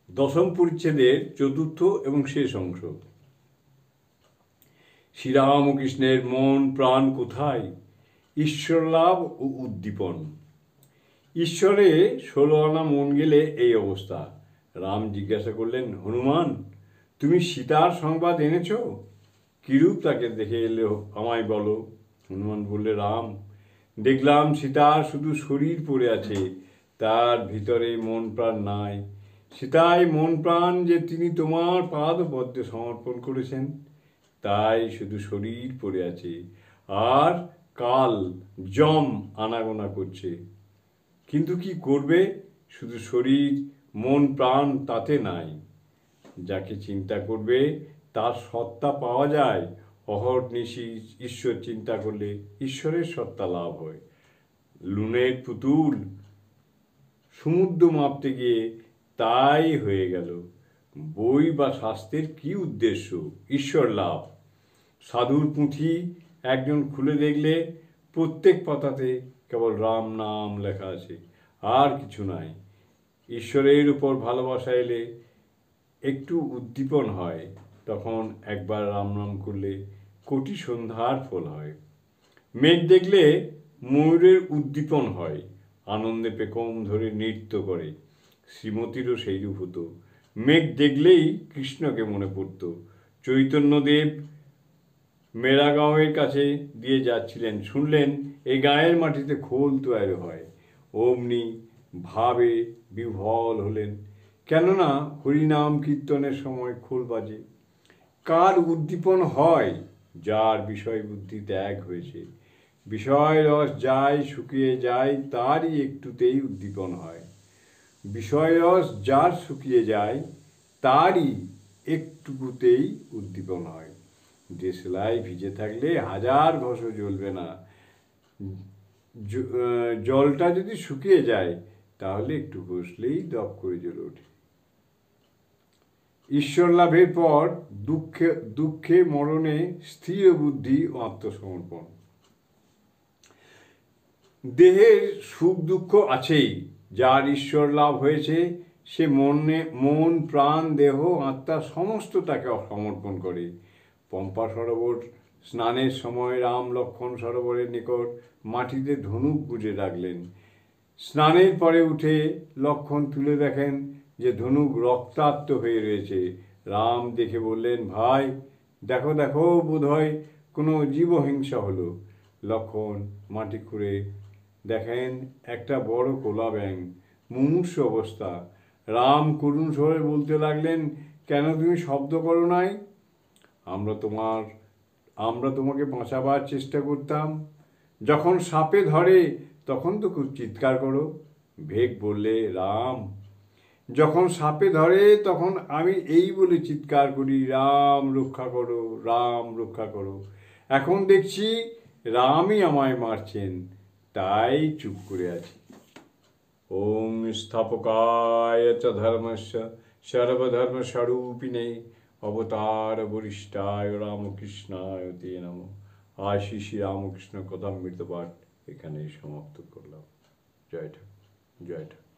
দশম পরিচ্ছেদের চতুর্থ এবং শেষ অংশ। শ্রীরামকৃষ্ণের মন প্রাণ কোথায়? ঈশ্বর লাভ ও উদ্দীপন। ঈশ্বরে 16 আনা মন গেলে এই অবস্থা। রাম জিজ্ঞাসা করলেন, হনুমান, তুমি সীতার সংবাদ এনেছ? কিরূপ তাকে দেখে এলে আমায় বলো। হনুমান বললে, রাম, দেখলাম সীতার শুধু শরীর পড়ে আছে, তার ভিতরে মন প্রাণ নাই। সীতাই মন প্রাণ যে তিনি তোমার পাদপদ্মে সমর্পণ করেছেন, তাই শুধু শরীর পড়ে আছে, আর কাল যম আনাগোনা করছে। কিন্তু কি করবে, শুধু শরীর, মন প্রাণ তাতে নাই। যাকে চিন্তা করবে তার সত্তা পাওয়া যায়। অহর্নিশি ঈশ্বর চিন্তা করলে ঈশ্বরের সত্তা লাভ হয়। লুনের পুতুল সমুদ্র মাপতে গিয়ে তাই হয়ে গেল। বই বা শাস্ত্রের কি উদ্দেশ্য? ঈশ্বর লাভ। সাধুর পুঁথি একজন খুলে দেখলে প্রত্যেক পাতাতে কেবল রাম নাম লেখা আছে, আর কিছু নাই। ঈশ্বরের উপর ভালোবাসা এলে একটু উদ্দীপন হয়, তখন একবার রাম নাম করলে কোটি সন্ধ্যার ফল হয়। মেঘ দেখলে ময়ূরের উদ্দীপন হয়, আনন্দে পেখম ধরে নৃত্য করে। শ্রীমতীরও সেইরূপ হতো। মেঘ দেখলেই কৃষ্ণকে মনে পড়ত। চৈতন্যদেব মেরাগাঁওয়ের কাছে দিয়ে যাচ্ছিলেন, শুনলেন এই গাঁয়ের মাটিতে খোল তৈরি হয়। অমনি ভাবে বিহ্বল হলেন, কেননা হরিনাম কীর্তনের সময় খোল বাজে। কার উদ্দীপন হয়? যার বিষয় বুদ্ধি ত্যাগ হয়েছে। বিষয় রস যায় শুকিয়ে যায়, তারই একটুতেই উদ্দীপন হয়। বিষয় রস যার শুকিয়ে যায়, তারই একটুকুতেই উদ্দীপন হয়। দেশলাই ভিজে থাকলে হাজার ঘষও জ্বলবে না। জলটা যদি শুকিয়ে যায়, তাহলে একটু ঘষলেই দপ করে জ্বলে ওঠে। ঈশ্বর লাভের পর দুঃখে মরণে স্থির বুদ্ধি ও আত্মসমর্পণ। দেহের সুখ দুঃখ আছেই, যার ঈশ্বর লাভ হয়েছে সে মন প্রাণ দেহ আত্মা সমস্ত তাকে সমর্পণ করে। পম্পা সরোবর স্নানের সময় রাম লক্ষ্মণ সরোবরের নিকট মাটিতে ধনুক গুঁজে রাখলেন। স্নানের পরে উঠে লক্ষ্মণ তুলে দেখেন যে ধনুক রক্তাক্ত হয়ে রয়েছে। রাম দেখে বললেন, ভাই দেখো দেখো, বোধহয় কোনো জীবহিংসা হলো। লক্ষ্মণ মাটি খুঁড়ে দেখেন একটা বড় কোলা ব্যাঙ, মুমূর্ষু অবস্থা। রাম করুণ স্বরে বলতে লাগলেন, কেন তুমি শব্দ করো নাই? আমরা তোমাকে বাঁচাবার চেষ্টা করতাম। যখন সাপে ধরে তখন তো খুব চিৎকার করো। ভেক বললে, রাম, যখন সাপে ধরে তখন আমি এই বলে চিৎকার করি, রাম রক্ষা করো, রাম রক্ষা করো। এখন দেখছি রামই আমায় মারছেন, তাই চুপ করে আছি। ওম স্থাপকায় চ ধর্মস্য সর্বধর্মস্বরূপিণে অবতার বরিষ্ঠায় রামকৃষ্ণায় তে নমঃ। আশিস রামকৃষ্ণ কথামৃত পাঠ এখানেই সমাপ্ত করলাম। জয় ঠাকুর, জয় ঠাকুর।